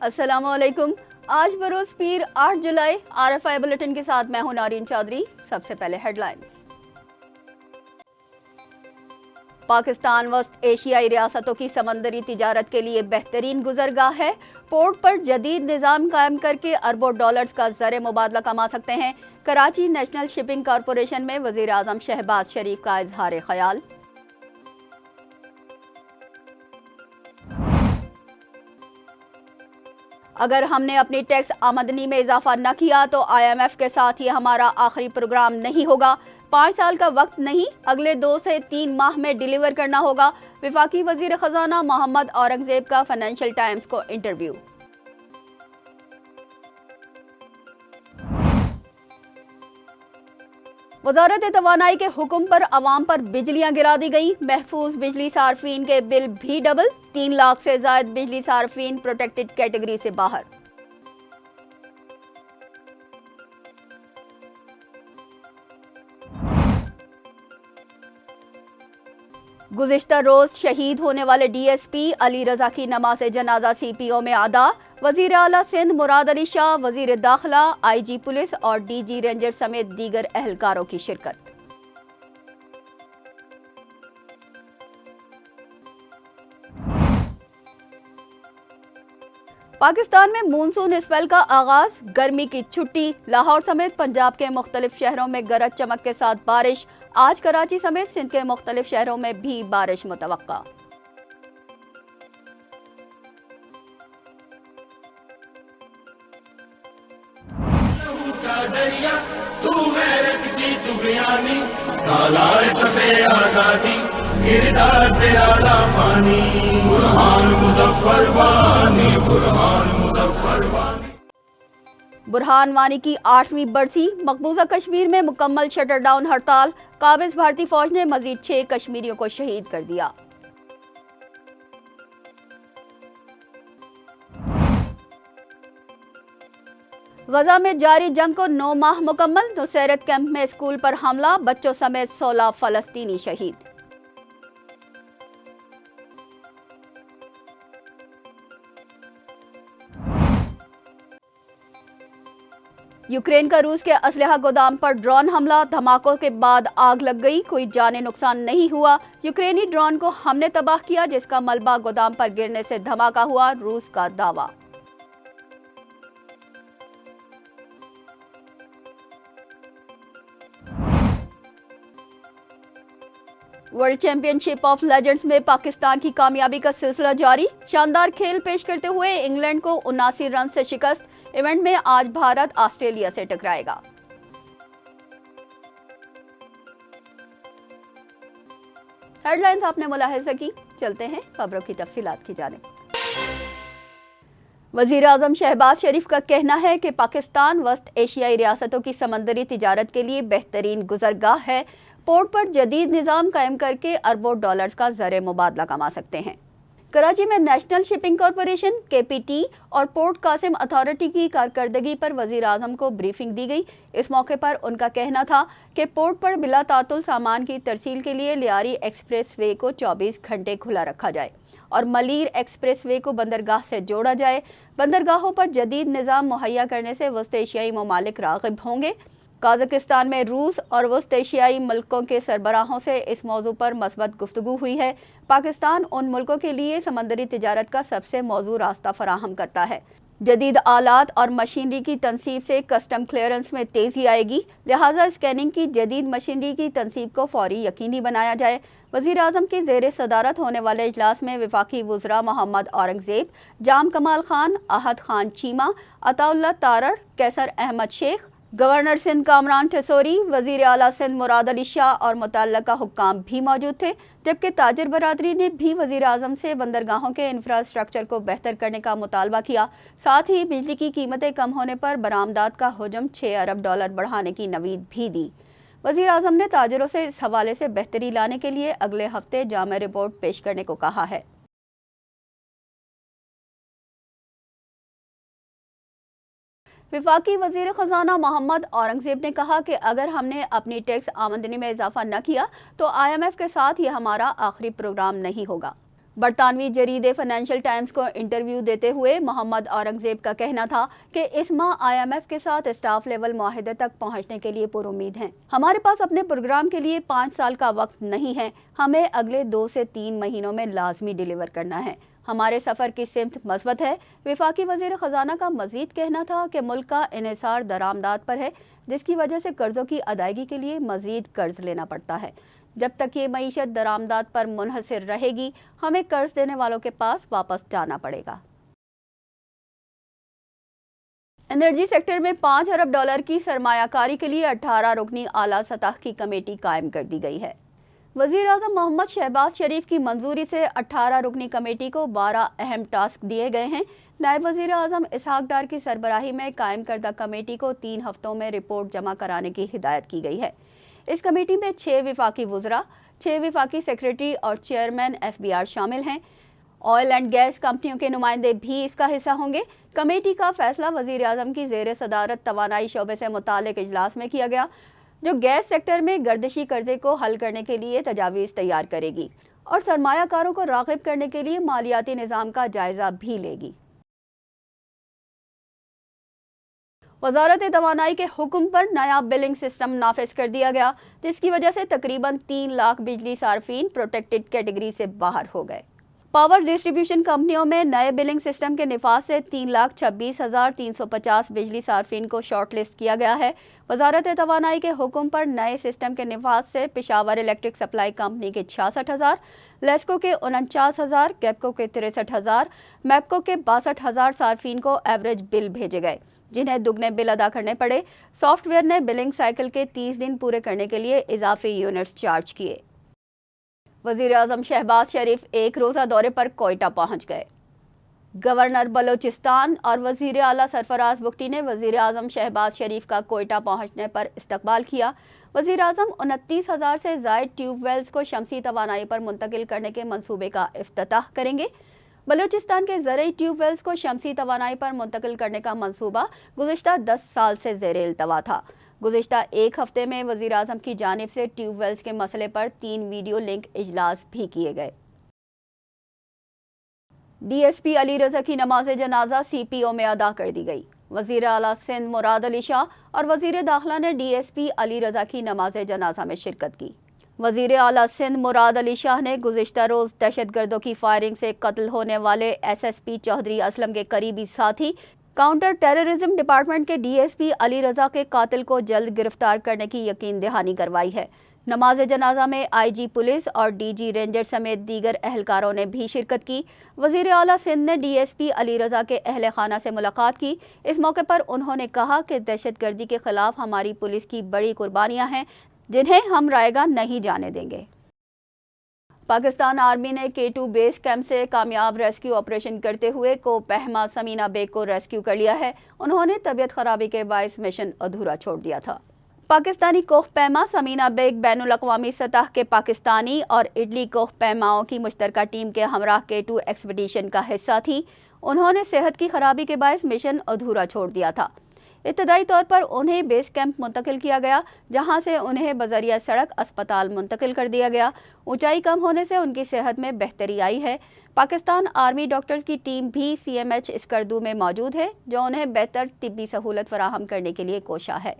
السلام علیکم۔ آج بروز پیر 8 جولائی RFI بلیٹن کے ساتھ میں ہوں نارین چودھری۔ سب سے پہلے ہیڈ لائنز۔ پاکستان وسط ایشیائی ریاستوں کی سمندری تجارت کے لیے بہترین گزرگاہ ہے۔ پورٹ پر جدید نظام قائم کر کے اربوں ڈالرز کا زر مبادلہ کما سکتے ہیں۔ کراچی نیشنل شپنگ کارپوریشن میں وزیر اعظم شہباز شریف کا اظہار خیال۔ اگر ہم نے اپنی ٹیکس آمدنی میں اضافہ نہ کیا تو IMF کے ساتھ یہ ہمارا آخری پروگرام نہیں ہوگا۔ 5 سال کا وقت نہیں، اگلے 2 سے 3 ماہ میں ڈیلیور کرنا ہوگا۔ وفاقی وزیر خزانہ محمد اورنگزیب کا فائنینشل ٹائمز کو انٹرویو۔ وزارت توانائی کے حکم پر عوام پر بجلیاں گرا دی گئیں۔ محفوظ بجلی صارفین کے بل بھی ڈبل، 3 لاکھ سے زائد بجلی صارفین پروٹیکٹڈ کیٹیگری سے باہر۔ گزشتہ روز شہید ہونے والے DSP علی رضا کی نماز جنازہ CPO میں ادا۔ وزیر اعلیٰ سندھ مراد علی شاہ، وزیر داخلہ، IG پولیس اور DG رینجر سمیت دیگر اہلکاروں کی شرکت۔ پاکستان میں مونسون اسپیل کا آغاز، گرمی کی چھٹی، لاہور سمیت پنجاب کے مختلف شہروں میں گرج چمک کے ساتھ بارش۔ آج کراچی سمیت سندھ کے مختلف شہروں میں بھی بارش متوقع۔ برہان وانی کی 8ویں برسی، مقبوضہ کشمیر میں مکمل شٹر ڈاؤن ہڑتال۔ قابض بھارتی فوج نے مزید 6 کشمیریوں کو شہید کر دیا۔ غزہ میں جاری جنگ کو 9 ماہ مکمل، نصیرت کیمپ میں اسکول پر حملہ، بچوں سمیت 16 فلسطینی شہید۔ یوکرین کا روس کے اسلحہ گودام پر ڈرون حملہ، دھماکوں کے بعد آگ لگ گئی، کوئی جانی نقصان نہیں ہوا۔ یوکرینی ڈرون کو ہم نے تباہ کیا جس کا ملبہ گودام پر گرنے سے دھماکہ ہوا، روس کا دعویٰ۔ World champion ship of legends میں پاکستان کی کامیابی کا سلسلہ جاری، شاندار کھیل پیش کرتے ہوئے انگلینڈ کو 79 رن سے شکست۔ ایونٹ میں آج بھارت آسٹریلیا سے ٹکرائے گا۔ ہیڈ لائنز آپ نے ملاحظہ کی، چلتے ہیں خبروں کی تفصیلات کی جانب۔ وزیر اعظم شہباز شریف کا کہنا ہے کہ پاکستان وسط ایشیائی ریاستوں کی سمندری تجارت کے لیے بہترین گزرگاہ ہے۔ پورٹ پر جدید نظام قائم کر کے اربوں ڈالرز کا زر مبادلہ کما سکتے ہیں۔ کراچی میں نیشنل شپنگ کارپوریشن KPT اور پورٹ قاسم اتھارٹی کی کارکردگی پر وزیر اعظم کو بریفنگ دی گئی۔ اس موقع پر ان کا کہنا تھا کہ پورٹ پر بلا تعطل سامان کی ترسیل کے لیے لیاری ایکسپریس وے کو 24 گھنٹے کھلا رکھا جائے اور ملیر ایکسپریس وے کو بندرگاہ سے جوڑا جائے۔ بندرگاہوں پر جدید نظام مہیا کرنے سے وسط ایشیائی ممالک راغب ہوں گے۔ قازقستان میں روس اور وسط ایشیائی ملکوں کے سربراہوں سے اس موضوع پر مثبت گفتگو ہوئی ہے۔ پاکستان ان ملکوں کے لیے سمندری تجارت کا سب سے موزوں راستہ فراہم کرتا ہے۔ جدید آلات اور مشینری کی تنصیب سے کسٹم کلیئرنس میں تیزی آئے گی، لہٰذا اسکیننگ کی جدید مشینری کی تنصیب کو فوری یقینی بنایا جائے۔ وزیر اعظم کی زیر صدارت ہونے والے اجلاس میں وفاقی وزراء محمد اورنگزیب، جام کمال خان، احد خان چیمہ، عطا اللہ تارڑ، کیسر احمد شیخ، گورنر سندھ کامران ٹھسوری، وزیر اعلیٰ سندھ مراد علی شاہ اور متعلقہ حکام بھی موجود تھے، جبکہ تاجر برادری نے بھی وزیر اعظم سے بندرگاہوں کے انفراسٹرکچر کو بہتر کرنے کا مطالبہ کیا۔ ساتھ ہی بجلی کی قیمتیں کم ہونے پر برآمدات کا حجم $6 ارب بڑھانے کی نوید بھی دی۔ وزیر اعظم نے تاجروں سے اس حوالے سے بہتری لانے کے لیے اگلے ہفتے جامع رپورٹ پیش کرنے کو کہا ہے۔ وفاقی وزیر خزانہ محمد اورنگزیب نے کہا کہ اگر ہم نے اپنی ٹیکس آمدنی میں اضافہ نہ کیا تو IMF کے ساتھ یہ ہمارا آخری پروگرام نہیں ہوگا۔ برطانوی جریدے فائنینشیل ٹائمز کو انٹرویو دیتے ہوئے محمد اورنگزیب کا کہنا تھا کہ اس ماہ IMF کے ساتھ اسٹاف لیول معاہدے تک پہنچنے کے لیے پر امید ہیں۔ ہمارے پاس اپنے پروگرام کے لیے 5 سال کا وقت نہیں ہے، ہمیں اگلے 2 سے 3 مہینوں میں لازمی ڈیلیور کرنا ہے۔ ہمارے سفر کی سمت مثبت ہے۔ وفاقی وزیر خزانہ کا مزید کہنا تھا کہ ملک کا انحصار درآمدات پر ہے، جس کی وجہ سے قرضوں کی ادائیگی کے لیے مزید قرض لینا پڑتا ہے۔ جب تک یہ معیشت درآمدات پر منحصر رہے گی، ہمیں قرض دینے والوں کے پاس واپس جانا پڑے گا۔ انرجی سیکٹر میں 5 ارب ڈالر کی سرمایہ کاری کے لیے 18 رکنی اعلیٰ سطح کی کمیٹی قائم کر دی گئی ہے۔ وزیر اعظم محمد شہباز شریف کی منظوری سے 18 رکنی کمیٹی کو 12 اہم ٹاسک دیے گئے ہیں۔ نائب وزیر اعظم اسحاق ڈار کی سربراہی میں قائم کردہ کمیٹی کو 3 ہفتوں میں رپورٹ جمع کرانے کی ہدایت کی گئی ہے۔ اس کمیٹی میں 6 وفاقی وزراء، 6 وفاقی سیکریٹری اور چیئرمین FBR شامل ہیں۔ آئل اینڈ گیس کمپنیوں کے نمائندے بھی اس کا حصہ ہوں گے۔ کمیٹی کا فیصلہ وزیر اعظم کی زیر صدارت توانائی شعبے سے متعلق اجلاس میں کیا گیا، جو گیس سیکٹر میں گردشی قرضے کو حل کرنے کے لیے تجاویز تیار کرے گی اور سرمایہ کاروں کو راغب کرنے کے لیے مالیاتی نظام کا جائزہ بھی لے گی۔ وزارت توانائی کے حکم پر نیا بلنگ سسٹم نافذ کر دیا گیا، جس کی وجہ سے تقریباً 3 لاکھ بجلی صارفین پروٹیکٹڈ کیٹیگری سے باہر ہو گئے۔ پاور ڈسٹریبیوشن کمپنیوں میں نئے بلنگ سسٹم کے نفاذ سے 3,26,350 بجلی صارفین کو شارٹ لسٹ کیا گیا ہے۔ وزارت توانائی کے حکم پر نئے سسٹم کے نفاذ سے پشاور الیکٹرک سپلائی کمپنی کے 66,000، لیسکو کے 49,000، کیپکو کے 63,000، میپکو کے 62,000 صارفین کو ایوریج بل بھیجے گئے، جنہیں دگنے بل ادا کرنے پڑے۔ سافٹ ویئر نے بلنگ سائیکل کے 30 دن پورے کرنے کے لیے اضافی یونٹس چارج کیے۔ وزیر اعظم شہباز شریف ایک روزہ دورے پر کوئٹہ پہنچ گئے۔ گورنر بلوچستان اور وزیر اعلیٰ سرفراز بگٹی نے وزیر اعظم شہباز شریف کا کوئٹہ پہنچنے پر استقبال کیا۔ وزیر اعظم 29,000 سے زائد ٹیوب ویلز کو شمسی توانائی پر منتقل کرنے کے منصوبے کا افتتاح کریں گے۔ بلوچستان کے زرعی ٹیوب ویلز کو شمسی توانائی پر منتقل کرنے کا منصوبہ گزشتہ 10 سال سے زیر التوا تھا۔ گزشتہ ایک ہفتے میں وزیر اعظم کی جانب سے ٹیوب ویلز کے مسئلے پر 3 ویڈیو لنک اجلاس بھی کیے گئے۔ DSP علی رضا کی نماز جنازہ CPO میں ادا کر دی گئی۔ وزیر اعلیٰ سندھ مراد علی شاہ اور وزیر داخلہ نے DSP علی رضا کی نماز جنازہ میں شرکت کی۔ وزیر اعلیٰ سندھ مراد علی شاہ نے گزشتہ روز دہشت گردوں کی فائرنگ سے قتل ہونے والے SSP چودھری اسلم کے قریبی ساتھی کاؤنٹر ٹیررزم ڈپارٹمنٹ کے DSP علی رضا کے قاتل کو جلد گرفتار کرنے کی یقین دہانی کروائی ہے۔ نماز جنازہ میں IG پولیس اور DG رینجر سمیت دیگر اہلکاروں نے بھی شرکت کی۔ وزیر اعلیٰ سندھ نے DSP علی رضا کے اہل خانہ سے ملاقات کی۔ اس موقع پر انہوں نے کہا کہ دہشت گردی کے خلاف ہماری پولیس کی بڑی قربانیاں ہیں، جنہیں ہم رائے گاہ نہیں جانے دیں گے۔ پاکستان آرمی نے K2 بیس کیمپ سے کامیاب ریسکیو آپریشن کرتے ہوئے کو پہما سمینہ بیگ کو ریسکیو کر لیا ہے۔ انہوں نے طبیعت خرابی کے باعث مشن ادھورا چھوڑ دیا تھا۔ پاکستانی کوہ پیما سمینہ بیگ بین الاقوامی سطح کے پاکستانی اور اٹلی کوہ پیماؤں کی مشترکہ ٹیم کے ہمراہ K2 ایکسپیڈیشن کا حصہ تھی۔ انہوں نے صحت کی خرابی کے باعث مشن ادھورا چھوڑ دیا تھا۔ ابتدائی طور پر انہیں بیس کیمپ منتقل کیا گیا، جہاں سے انہیں بذریعہ سڑک اسپتال منتقل کر دیا گیا۔ اونچائی کم ہونے سے ان کی صحت میں بہتری آئی ہے۔ پاکستان آرمی ڈاکٹرز کی ٹیم بھی CMH اسکردو میں موجود ہے، جو انہیں بہتر طبی سہولت فراہم کرنے کے لیے کوشاں ہے۔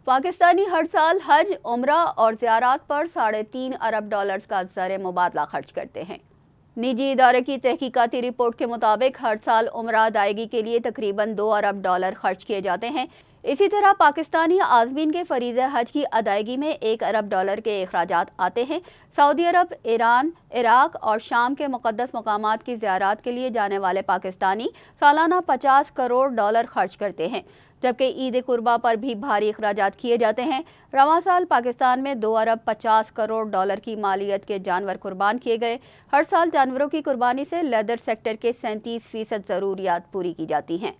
پاکستانی ہر سال حج، عمرہ اور زیارات پر $3.5 ارب کا زر مبادلہ خرچ کرتے ہیں۔ نجی ادارے کی تحقیقاتی رپورٹ کے مطابق ہر سال عمرہ ادائیگی کے لیے تقریباً $2 ارب خرچ کیے جاتے ہیں۔ اسی طرح پاکستانی عازمین کے فریضہ حج کی ادائیگی میں $1 ارب کے اخراجات آتے ہیں۔ سعودی عرب، ایران، عراق اور شام کے مقدس مقامات کی زیارات کے لیے جانے والے پاکستانی سالانہ $50 کروڑ خرچ کرتے ہیں، جبکہ عید قربا پر بھی بھاری اخراجات کیے جاتے ہیں۔ رواں سال پاکستان میں $2.50 ارب کی مالیت کے جانور قربان کیے گئے۔ ہر سال جانوروں کی قربانی سے لیدر سیکٹر کے 37% ضروریات پوری کی جاتی ہیں۔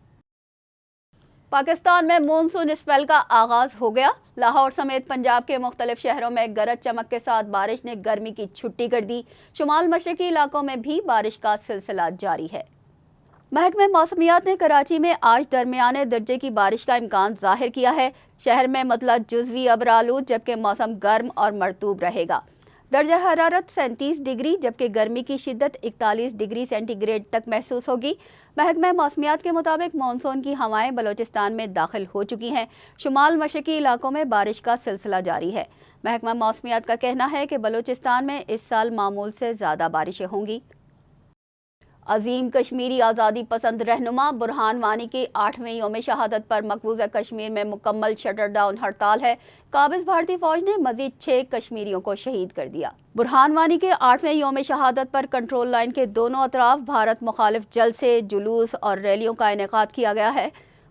پاکستان میں مونسون اسپیل کا آغاز ہو گیا۔ لاہور سمیت پنجاب کے مختلف شہروں میں گرج چمک کے ساتھ بارش نے گرمی کی چھٹی کر دی۔ شمال مشرقی علاقوں میں بھی بارش کا سلسلہ جاری ہے۔ محکمہ موسمیات نے کراچی میں آج درمیانے درجے کی بارش کا امکان ظاہر کیا ہے۔ شہر میں مطلع جزوی ابرآلود، جبکہ موسم گرم اور مرطوب رہے گا۔ درجہ حرارت 37 ڈگری جبکہ گرمی کی شدت 41 ڈگری سینٹی گریڈ تک محسوس ہوگی۔ محکمہ موسمیات کے مطابق مانسون کی ہوائیں بلوچستان میں داخل ہو چکی ہیں۔ شمال مشرقی علاقوں میں بارش کا سلسلہ جاری ہے۔ محکمہ موسمیات کا کہنا ہے کہ بلوچستان میں اس سال معمول سے زیادہ بارشیں ہوں گی۔ عظیم کشمیری آزادی پسند رہنما برہان وانی کے 8ویں یوم شہادت پر مقبوضہ کشمیر میں مکمل شٹر ڈاؤن ہڑتال ہے۔ قابض بھارتی فوج نے مزید 6 کشمیریوں کو شہید کر دیا۔ برہان وانی کے 8ویں یوم شہادت پر کنٹرول لائن کے دونوں اطراف بھارت مخالف جلسے، جلوس اور ریلیوں کا انعقاد کیا گیا ہے۔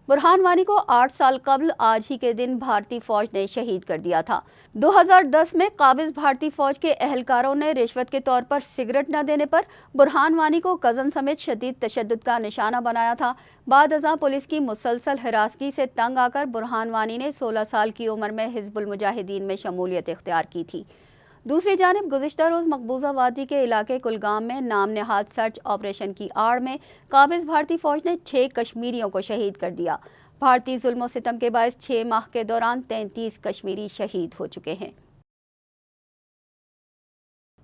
برہان وانی کو 8 سال قبل آج ہی کے دن بھارتی فوج نے شہید کر دیا تھا۔ 2010 میں قابض بھارتی فوج کے اہلکاروں نے رشوت کے طور پر سگریٹ نہ دینے پر برہان وانی کو کزن سمیت شدید تشدد کا نشانہ بنایا تھا۔ بعد ازاں پولیس کی مسلسل ہراسگی سے تنگ آ کر برہان وانی نے 16 سال کی عمر میں حزب المجاہدین میں شمولیت اختیار کی تھی۔ دوسری جانب گزشتہ روز مقبوضہ وادی کے علاقے کلگام میں نام نہاد سرچ آپریشن کی آڑ میں قابض بھارتی فوج نے 6 کشمیریوں کو شہید کر دیا۔ بھارتی ظلم و ستم کے باعث 6 ماہ کے دوران 33 کشمیری شہید ہو چکے ہیں۔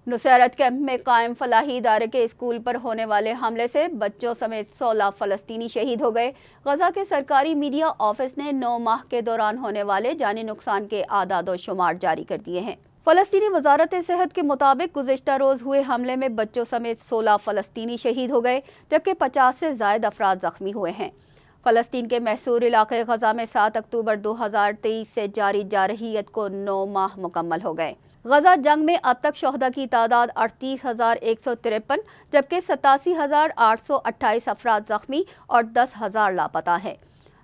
نصیرت کیمپ میں قائم فلاحی ادارے کے اسکول پر ہونے والے حملے سے بچوں سمیت 16 فلسطینی شہید ہو گئے۔ غزہ کے سرکاری میڈیا آفس نے 9 ماہ کے دوران ہونے والے جانی نقصان کے اعداد و شمار جاری کر دیے ہیں۔ فلسطینی وزارت صحت کے مطابق گزشتہ روز ہوئے حملے میں بچوں سمیت 16 فلسطینی شہید ہو گئے جبکہ 50 سے زائد افراد زخمی ہوئے ہیں۔ فلسطین کے محصور علاقے غزہ میں 7 اکتوبر 2023 سے جاری جارحیت کو 9 ماہ مکمل ہو گئے۔ غزہ جنگ میں اب تک شہداء کی تعداد 38,153 جبکہ 87,828 افراد زخمی اور 10,000 لاپتہ ہیں۔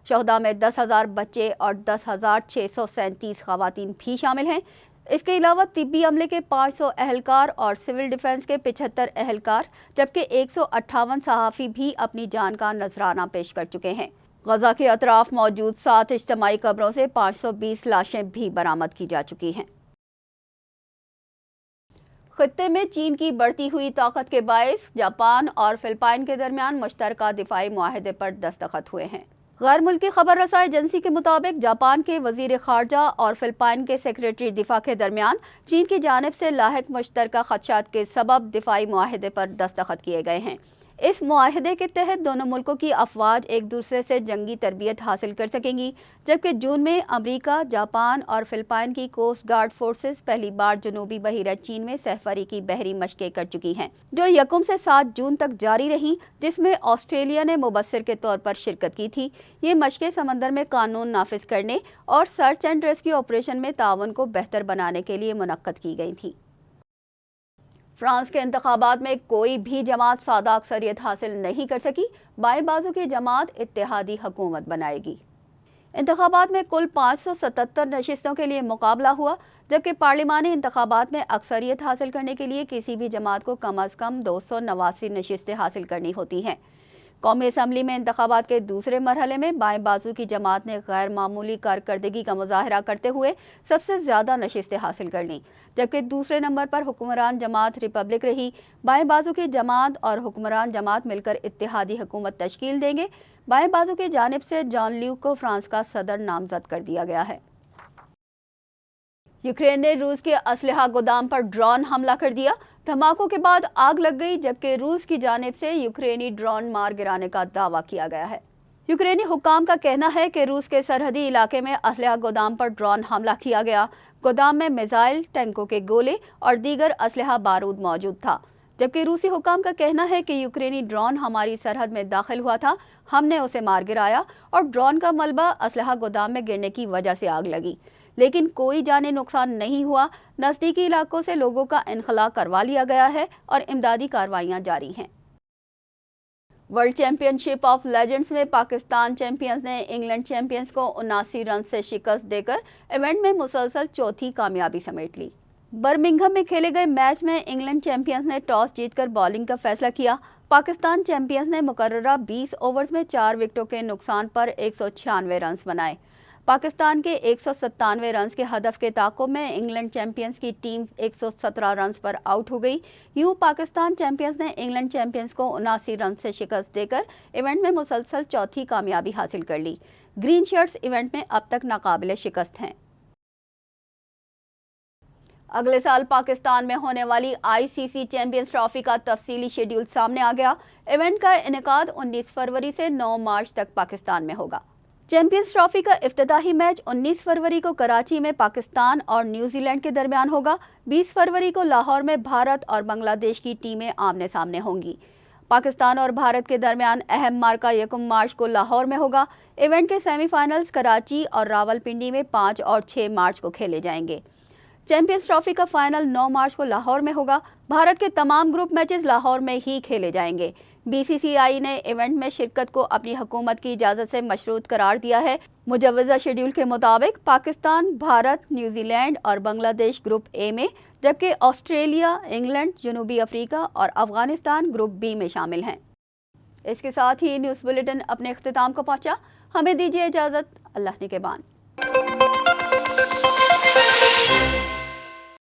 شہداء میں 10,000 بچے اور 10,637 خواتین بھی شامل ہیں۔ اس کے علاوہ طبی عملے کے 500 اہلکار اور سول ڈیفنس کے 75 اہلکار جبکہ 158 صحافی بھی اپنی جان کا نذرانہ پیش کر چکے ہیں۔ غزہ کے اطراف موجود 7 اجتماعی قبروں سے 520 لاشیں بھی برآمد کی جا چکی ہیں۔ خطے میں چین کی بڑھتی ہوئی طاقت کے باعث جاپان اور فلپائن کے درمیان مشترکہ دفاعی معاہدے پر دستخط ہوئے ہیں۔ غیر ملکی خبر رساں ایجنسی کے مطابق جاپان کے وزیر خارجہ اور فلپائن کے سیکریٹری دفاع کے درمیان چین کی جانب سے لاحق مشترکہ خدشات کے سبب دفاعی معاہدے پر دستخط کیے گئے ہیں۔ اس معاہدے کے تحت دونوں ملکوں کی افواج ایک دوسرے سے جنگی تربیت حاصل کر سکیں گی، جبکہ جون میں امریکہ، جاپان اور فلپائن کی کوسٹ گارڈ فورسز پہلی بار جنوبی بحیرہ چین میں سہ فری کی بحری مشقیں کر چکی ہیں، جو 1 سے 7 جون تک جاری رہیں، جس میں آسٹریلیا نے مبصر کے طور پر شرکت کی تھی۔ یہ مشقیں سمندر میں قانون نافذ کرنے اور سرچ اینڈ ریسکیو آپریشن میں تعاون کو بہتر بنانے کے لیے منعقد کی گئی تھیں۔ فرانس کے انتخابات میں کوئی بھی جماعت سادہ اکثریت حاصل نہیں کر سکی، بائیں بازو کی جماعت اتحادی حکومت بنائے گی۔ انتخابات میں کل 577 نشستوں کے لیے مقابلہ ہوا، جبکہ پارلیمانی انتخابات میں اکثریت حاصل کرنے کے لیے کسی بھی جماعت کو کم از کم 289 نشستیں حاصل کرنی ہوتی ہیں۔ قومی اسمبلی میں انتخابات کے دوسرے مرحلے میں بائیں بازو کی جماعت نے غیر معمولی کارکردگی کا مظاہرہ کرتے ہوئے سب سے زیادہ نشستیں حاصل کر لیں، جبکہ دوسرے نمبر پر حکمران جماعت ریپبلک رہی۔ بائیں بازو کی جماعت اور حکمران جماعت مل کر اتحادی حکومت تشکیل دیں گے۔ بائیں بازو کی جانب سے جان لیوک کو فرانس کا صدر نامزد کر دیا گیا ہے۔ یوکرین نے روس کے اسلحہ گودام پر ڈرون حملہ کر دیا۔ دھماکوں کے بعد آگ لگ گئی، جبکہ روس کی جانب سے یوکرینی ڈرون مار گرانے کا دعویٰ کیا گیا ہے۔ یوکرینی حکام کا کہنا ہے کہ روس کے سرحدی علاقے میں اسلحہ گودام پر ڈرون حملہ کیا گیا۔ گودام میں میزائل، ٹینکوں کے گولے اور دیگر اسلحہ بارود موجود تھا، جبکہ روسی حکام کا کہنا ہے کہ یوکرینی ڈرون ہماری سرحد میں داخل ہوا تھا، ہم نے اسے مار گرایا اور ڈرون کا ملبہ اسلحہ گودام میں گرنے کی وجہ سے آگ لگی، لیکن کوئی جانی نقصان نہیں ہوا۔ نزدیکی علاقوں سے لوگوں کا انخلاء کروا لیا گیا ہے اور امدادی کارروائیاں جاری ہیں۔ World champion ship of legends میں پاکستان چیمپئنز نے انگلینڈ چیمپئنز کو 79 رنز سے شکست دے کر ایونٹ میں مسلسل چوتھی کامیابی سمیٹ لی۔ برمنگھم میں کھیلے گئے میچ میں انگلینڈ چیمپئنز نے ٹاس جیت کر بالنگ کا فیصلہ کیا۔ پاکستان چیمپئنز نے مقررہ 20 اوورز میں 4 وکٹوں کے نقصان پر 196 رنز بنائے۔ پاکستان کے 197 رنز کے ہدف کے تعاقب میں انگلینڈ چیمپئنز کی ٹیم 117 رنز پر آؤٹ ہو گئی۔ یوں پاکستان چیمپئنز نے انگلینڈ چیمپئنز کو 79 رنز سے شکست دے کر ایونٹ میں مسلسل چوتھی کامیابی حاصل کر لی۔ گرین شرٹس ایونٹ میں اب تک ناقابل شکست ہیں۔ اگلے سال پاکستان میں ہونے والی ICC چیمپئنز ٹرافی کا تفصیلی شیڈیول سامنے آ گیا۔ ایونٹ کا انعقاد 19 فروری سے 9 مارچ تک پاکستان میں ہوگا۔ چیمپئنز ٹرافی کا افتتاحی میچ 19 فروری کو کراچی میں پاکستان اور نیوزی لینڈ کے درمیان ہوگا۔ 20 فروری کو لاہور میں بھارت اور بنگلہ دیش کی ٹیمیں آمنے سامنے ہوں گی۔ پاکستان اور بھارت کے درمیان اہم مارکہ 1 مارچ کو لاہور میں ہوگا۔ ایونٹ کے سیمی فائنلز کراچی اور راولپنڈی میں 5 اور 6 مارچ کو کھیلے جائیں گے۔ چیمپئنز ٹرافی کا فائنل 9 مارچ کو لاہور میں ہوگا۔ بھارت کے تمام گروپ میچز لاہور میں ہی کھیلے جائیں گے۔ BCCI نے ایونٹ میں شرکت کو اپنی حکومت کی اجازت سے مشروط قرار دیا ہے۔ مجوزہ شیڈیول کے مطابق پاکستان، بھارت، نیوزی لینڈ اور بنگلہ دیش گروپ A میں، جبکہ آسٹریلیا، انگلینڈ، جنوبی افریقہ اور افغانستان گروپ B میں شامل ہیں۔ اس کے ساتھ ہی نیوز بلیٹن اپنے اختتام کو پہنچا۔ ہمیں دیجیے اجازت۔ اللہ نگہبان۔